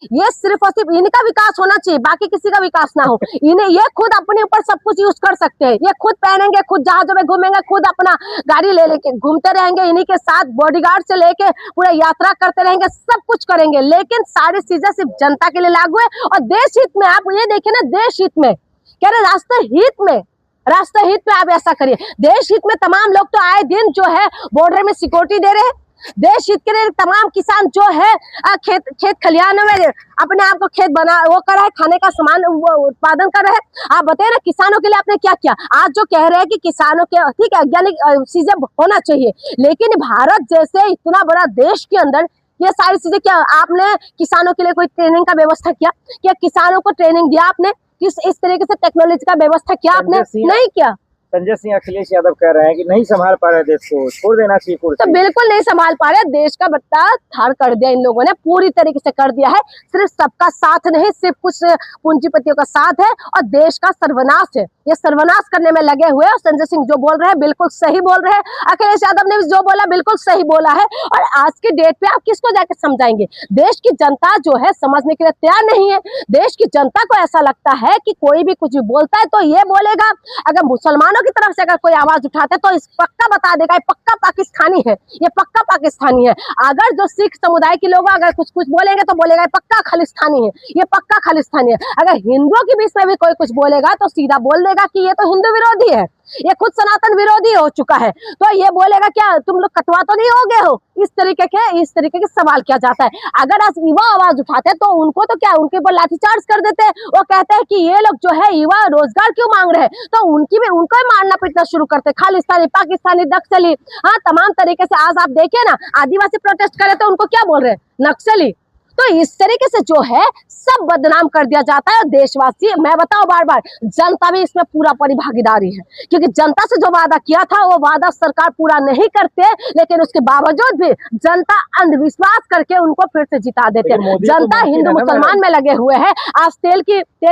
ये सिर्फ और सिर्फ इनका विकास होना चाहिए, बाकी किसी का विकास ना हो। इन्हें ये खुद अपने ऊपर सब कुछ यूज कर सकते हैं, ये खुद पहनेंगे, खुद जहाजों में घूमेंगे, खुद अपना गाड़ी ले लेके घूमते रहेंगे, इन्हीं के साथ बॉडीगार्ड से लेके पूरा यात्रा करते रहेंगे, सब कुछ करेंगे, लेकिन सारी चीजें सिर्फ जनता के लिए लागू है। और देश हित में आप ये देखिए ना, देश हित में कह रहे राष्ट्र हित में, राष्ट्र हित में आप ऐसा करिए। देश हित में तमाम लोग तो आए दिन जो है बॉर्डर में सिक्योरिटी दे रहे हैं, देश हित के लिए तमाम किसान जो है खेत खलिहानों में अपने आप को खेत बना वो कर रहा है, खाने का सामान उत्पादन कर रहे हैं। आप बताइए ना किसानों के लिए आपने क्या किया? आज जो कह रहे हैं कि किसानों के ठीक है वैज्ञानिक चीजें होना चाहिए, लेकिन भारत जैसे इतना बड़ा देश के अंदर ये सारी चीजें क्या आपने किसानों के लिए कोई ट्रेनिंग का व्यवस्था किया? क्या किसानों को ट्रेनिंग दिया आपने? किस इस तरीके से टेक्नोलॉजी का व्यवस्था किया आपने? नहीं किया। संजय सिंह अखिलेश यादव कह रहे हैं कि नहीं संभाल पा रहे देश को, छोड़ देना चाहिए कुर्सी। तो बिल्कुल नहीं संभाल पा रहे, देश का बट्टा थाड़ कर दिया इन लोगों ने, पूरी तरीके से कर दिया है। सिर्फ सबका साथ नहीं, सिर्फ कुछ पूंजीपतियों का साथ है और देश का सर्वनाश है। ये सर्वनाश करने में लगे हुए और संजय सिंह जो बोल रहे हैं बिल्कुल सही बोल रहे हैं, अखिलेश यादव ने भी जो बोला बिल्कुल सही बोला है। और आज की डेट पे आप किसको जाकर समझाएंगे? देश की जनता जो है समझने के लिए तैयार नहीं है। देश की जनता को ऐसा लगता है कि कोई भी कुछ भी बोलता है तो ये बोलेगा, अगर मुसलमानों की तरफ से अगर कोई आवाज उठाते तो इस पक्का बता देगा ये पक्का पाकिस्तानी है, ये पक्का पाकिस्तानी है। अगर जो सिख समुदाय के लोग अगर कुछ कुछ बोलेंगे तो बोलेगा ये पक्का खालिस्तानी है, ये पक्का खालिस्तानी है। अगर हिंदुओं के बीच में भी कोई कुछ बोलेगा तो सीधा बोल देगा कि ये तो हिंदू विरोधी है, ये खुद सनातन विरोधी हो चुका है, तो ये बोलेगा क्या तुम लोग कटवा तो नहीं हो गए हो? इस तरीके के सवाल किया जाता है। अगर आज युवा आवाज उठाते हैं तो उनको तो क्या उनके ऊपर लाठीचार्ज कर देते हैं। वो कहते हैं कि ये लोग जो है युवा रोजगार क्यों मांग रहे हैं, तो उनको ही मारना पीटना शुरू करते हैं। खालिस्तानी, पाकिस्तानी, नक्सली, हाँ तमाम तरीके से। आज आप देखिए ना आदिवासी प्रोटेस्ट करे तो उनको क्या बोल रहे हैं? नक्सली। तो इस तरीके से जो है सब बदनाम कर दिया जाता है। देशवासी, मैं बताऊं बार बार, जनता भी इसमें पूरा भागीदारी है, क्योंकि जनता से जो वादा किया था वो वादा सरकार पूरा नहीं करते, लेकिन उसके बावजूद भी जनता अंधविश्वास करके उनको फिर से जिता देते हैं। जनता हिंदू मुसलमान में लगे हुए हैं। आज तेल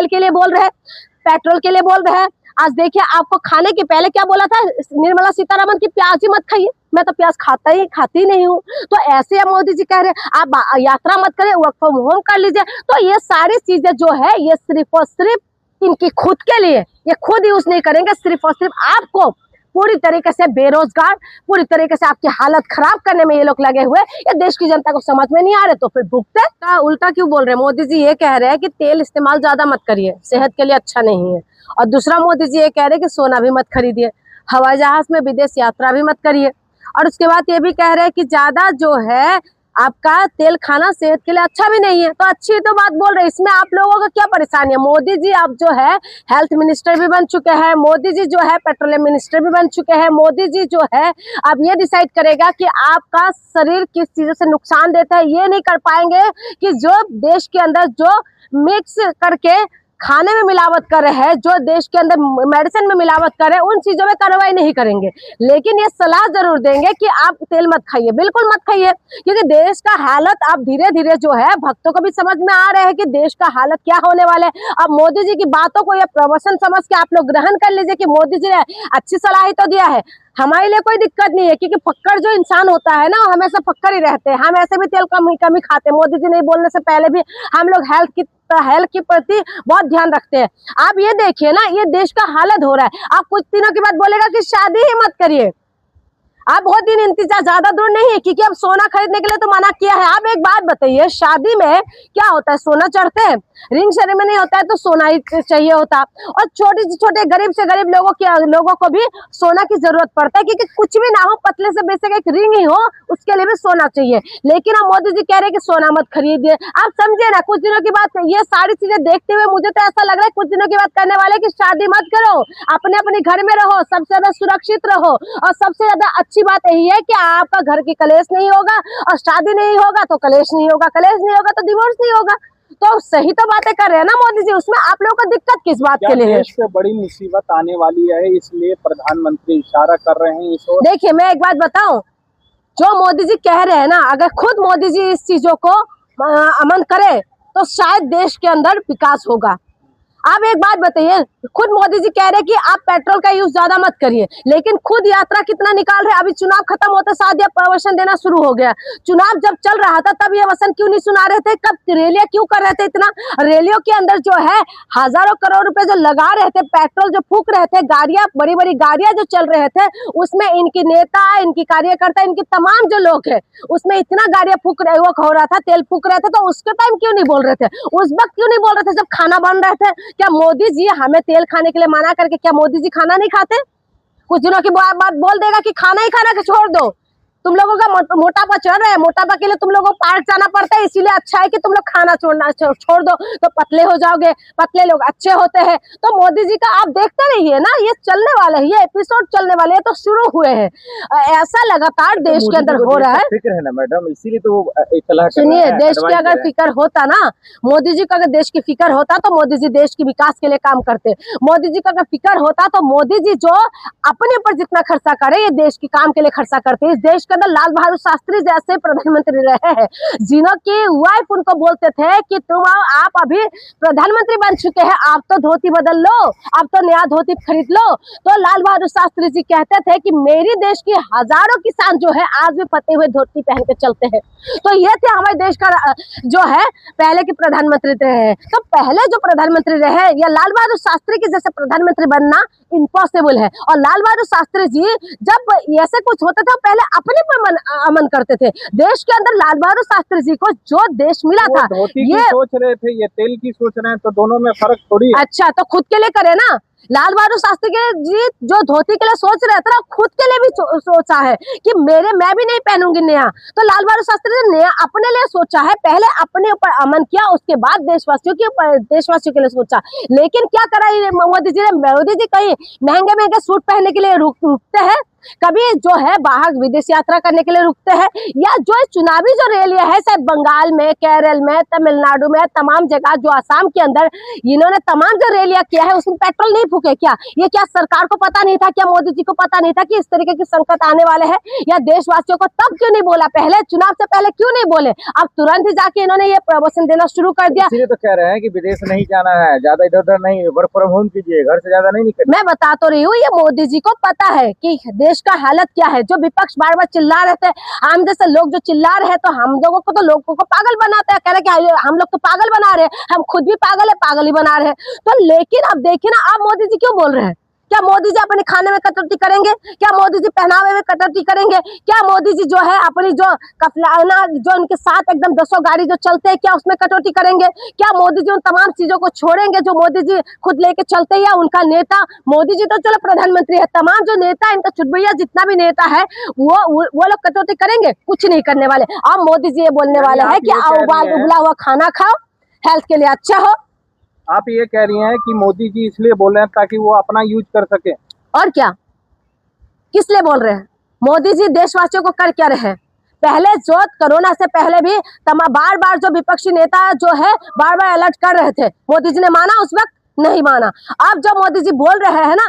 के लिए बोल रहे हैं, पेट्रोल के लिए बोल रहे हैं। आज देखिए आपको खाने के पहले क्या बोला था निर्मला सीतारमण की, प्याज ही मत खाइए। मैं तो प्याज खाती नहीं हूँ। तो ऐसे मोदी जी कह रहे हैं आप यात्रा मत करें, वर्क फ्रॉम होम कर लीजिए। तो ये सारी चीजें जो है ये सिर्फ और सिर्फ इनकी खुद के लिए, ये खुद यूज नहीं करेंगे, सिर्फ और सिर्फ आपको पूरी तरीके से बेरोजगार, पूरी तरीके से आपकी हालत खराब करने में ये लोग लगे हुए। ये देश की जनता को समझ में नहीं आ रहे तो फिर भुगते का उल्टा क्यों बोल रहे हैं? मोदी जी ये कह रहे हैं कि तेल इस्तेमाल ज्यादा मत करिए, सेहत के लिए अच्छा नहीं है। और दूसरा मोदी जी ये कह रहे हैं कि सोना भी मत खरीदिए, हवाई जहाज में विदेश यात्रा भी मत करिए। और उसके बाद ये भी कह रहे हैं कि ज्यादा जो है आपका तेल खाना सेहत के लिए अच्छा भी नहीं है। तो अच्छी तो बात बोल रहे हैं, इसमें आप लोगों को क्या परेशानी है? मोदी जी आप जो है हेल्थ मिनिस्टर भी बन चुके हैं, मोदी जी जो है पेट्रोलियम मिनिस्टर भी बन चुके हैं। मोदी जी जो है अब ये डिसाइड करेगा कि आपका शरीर किस चीजों से नुकसान देता है। ये नहीं कर पाएंगे कि जो देश के अंदर जो मिक्स करके खाने में मिलावट कर रहे हैं, जो देश के अंदर मेडिसिन में मिलावट कर रहे हैं, उन चीजों में कार्रवाई नहीं करेंगे। लेकिन ये सलाह जरूर देंगे कि आप तेल मत खाइए, बिल्कुल मत खाइए, क्योंकि देश का हालत अब धीरे धीरे जो है भक्तों को भी समझ में आ रहे हैं कि देश का हालत क्या होने वाला है। अब मोदी जी की बातों को ये प्रवचन समझ के आप लोग ग्रहण कर लीजिए कि मोदी जी ने अच्छी सलाह ही तो दिया है। हमारे लिए कोई दिक्कत नहीं है, क्योंकि फक्कर जो इंसान होता है ना, हमेशा फक्कर ही रहते हैं। हम ऐसे भी तेल कम ही खाते हैं। मोदी जी नहीं बोलने से पहले भी हम लोग हेल्थ के प्रति बहुत ध्यान रखते हैं। आप ये देखिए ना, ये देश का हालत हो रहा है। आप कुछ दिनों के बाद बोलेगा कि शादी ही मत करिए। आप बहुत दिन इंतजार, ज्यादा दूर नहीं है, क्योंकि अब सोना खरीदने के लिए तो मना किया है। आप एक बात बताइए, शादी में क्या होता है? सोना चढ़ते हैं, रिंग सेरेमनी होता है तो सोना ही चाहिए होता। और छोटे गरीब से गरीब लोगों को भी सोना की जरूरत पड़ता है, क्योंकि कुछ भी ना हो, पतले से बेसिक एक रिंग ही हो, उसके लिए भी सोना चाहिए। लेकिन अब मोदी जी कह रहे हैं कि सोना मत खरीदिए। आप समझे ना, कुछ दिनों की बात, ये सारी चीजें देखते हुए मुझे तो ऐसा लग रहा है कुछ दिनों की बात करने वाले कि शादी मत करो, अपने घर में रहो, सबसे ज्यादा सुरक्षित रहो। और सबसे ज्यादा अच्छी बात यही है कि आपका घर की कलेश नहीं होगा, और शादी नहीं होगा तो कलेश नहीं होगा, कलेश नहीं होगा तो डिवोर्स नहीं होगा। तो सही तो बातें कर रहे हैं ना मोदी जी, उसमें आप लोगों को दिक्कत किस बात के लिए है? देश पे बड़ी मुसीबत आने वाली है, इसलिए प्रधानमंत्री इशारा कर रहे हैं इस ओर। देखिए मैं एक बात बताऊं, जो मोदी जी कह रहे हैं ना, अगर खुद मोदी जी इस चीजों को अमल करे तो शायद देश के अंदर विकास होगा। आप एक बात बताइए, खुद मोदी जी कह रहे हैं कि आप पेट्रोल का यूज ज्यादा मत करिए, लेकिन खुद यात्रा कितना निकाल रहे हैं। अभी चुनाव खत्म होते साथ ये प्रवचन देना शुरू हो गया। चुनाव जब चल रहा था तब ये वचन क्यों नहीं सुना रहे थे? कब रैलियां क्यों कर रहे थे? इतना रैलियों के अंदर जो है हजारों करोड़ रुपए जो लगा रहे थे, पेट्रोल जो फूक रहे थे, गाड़ियां, बड़ी बड़ी गाड़ियां जो चल रहे थे, उसमें इनकी नेता, इनकी कार्यकर्ता, इनके तमाम जो लोग है, उसमें इतना गाड़ियां फूक रहे हो रहा था, तेल फूक रहे थे, तो उसके टाइम क्यों नहीं बोल रहे थे? उस वक्त क्यों नहीं बोल रहे थे जब खाना बन रहे थे? क्या मोदी जी हमें तेल खाने के लिए मना करके क्या मोदी जी खाना नहीं खाते? कुछ दिनों की बात बोल देगा कि खाना ही खाना के छोड़ दो। तुम लोगों का मोटापा चढ़ रहा है, मोटापा के लिए तुम लोगों को पार्क जाना पड़ता है, इसीलिए अच्छा है कि तुम लोग खाना छोड़ दो तो पतले हो जाओगे, पतले लोग अच्छे होते हैं। तो मोदी जी का आप देखते रहिए ना, ये चलने वाला है, ये एपिसोड चलने वाले हैं, तो शुरू हुए हैं। ऐसा लगातार देश के अंदर हो रहा है। फिक्र है ना मैडम, इसीलिए तो इतना सुनिए, देश की अगर फिक्र होता ना, मोदी जी का अगर देश की फिक्र होता तो मोदी जी देश के विकास के लिए काम करते। मोदी जी का अगर फिक्र होता तो मोदी जी जो अपने ऊपर जितना खर्चा करे, ये देश के काम के लिए खर्चा करते। इस देश के अंदर लाल बहादुर शास्त्री जैसे प्रधानमंत्री रहे हैं, जिन्हों की वाइफ उनको बोलते थे कि तुम आप अभी प्रधानमंत्री बन चुके हैं, आप तो धोती बदल लो, आप तो नया धोती खरीद लो। तो लाल बहादुर शास्त्री जी कहते थे कि मेरी देश की हजारों किसान जो है आज भी फटे हुए धोती पहन के चलते हैं। तो ये थे हमारे देश का जो है पहले के प्रधानमंत्री रहे हैं। तो पहले जो प्रधानमंत्री रहे या लाल बहादुर शास्त्री के जैसे प्रधानमंत्री बनना इम्पॉसिबल है। और लाल बहादुर शास्त्री जी जब ऐसे कुछ होता था पहले अपने पर अमन करते थे। देश के अंदर लाल बहादुर शास्त्री जी को जो देश मिला था, ये सोच रहे थे, ये तेल की सोच रहे हैं, तो दोनों में फर्क थोड़ी है। अच्छा, तो खुद के लिए करे ना। लाल बहादुर शास्त्री के जी जो धोती के लिए सोच रहे थे ना, खुद के लिए भी सोचा है कि मैं भी नहीं पहनूंगी नया। तो लाल बहादुर शास्त्री ने नया अपने लिए सोचा है, पहले अपने ऊपर अमन किया, उसके बाद देशवासियों के लिए सोचा। लेकिन क्या करा मोदी जी ने? मोदी जी कहीं महंगे महंगे सूट पहनने के लिए रुकते हैं, कभी जो है बाहर विदेश यात्रा करने के लिए रुकते हैं, या जो चुनावी जो रैलियां है शायद बंगाल में, केरल में, तमिलनाडु में, तमाम जगह जो आसाम के अंदर इन्होंने तमाम जो रैलियां किया है उसमें पेट्रोल नहीं फूके क्या? ये क्या सरकार को पता नहीं था? क्या मोदी जी को पता नहीं था कि इस तरीके के संकट आने वाले हैं? या देशवासियों को तब क्यों नहीं बोला? पहले चुनाव से पहले क्यों नहीं बोले? अब तुरंत ही जाके इन्होंने ये प्रवचन देना शुरू कर दिया। इसलिए तो कह रहे हैं कि विदेश नहीं जाना है, ज्यादा इधर उधर नहीं, वर्क फ्रॉम होम कीजिए, घर से ज्यादा नहीं निकलिए। मैं बता तो रही हूँ, ये मोदी जी को पता है कि देश का हालत क्या है। जो विपक्ष बार बार चिल्ला रहे थे, हम जैसे लोग जो चिल्ला रहे, तो हम लोगों को तो लोगों को पागल बनाते हैं, कह रहे कि हम लोग तो पागल बना रहे हैं, हम खुद भी पागल है, पागल ही बना रहे हैं। तो लेकिन अब देखिए ना, आप मोदी जी क्यों बोल रहे हैं? क्या मोदी जी अपने खाने में कटौती करेंगे? क्या मोदी जी पहनावे में कटौती करेंगे? क्या मोदी जी जो है अपनी जो कफलाना जो उनके साथ एकदम 200 गाड़ी जो चलते हैं, क्या उसमें कटौती करेंगे? क्या मोदी जी उन तमाम चीजों को छोड़ेंगे जो मोदी जी खुद लेके चलते हैं? या उनका नेता, मोदी जी तो चलो प्रधानमंत्री है, तमाम जो नेता, इनका चुटभैया जितना भी नेता है, वो लोग कटौती करेंगे? कुछ नहीं करने वाले। अब मोदी जी ये बोलने वाले है कि उबला हुआ खाना खाओ, हेल्थ के लिए अच्छा हो। आप ये कह रही हैं कि मोदी जी इसलिए बोल रहे हैं ताकि वो अपना यूज कर सके, और क्या? किस लिए बोल रहे हैं? मोदी जी देशवासियों को कर क्या रहे? पहले जो कोरोना से पहले भी बार बार जो विपक्षी नेता जो है बार बार अलर्ट कर रहे थे, मोदी जी ने माना? उस वक्त नहीं माना। अब जो मोदी जी बोल रहे हैं ना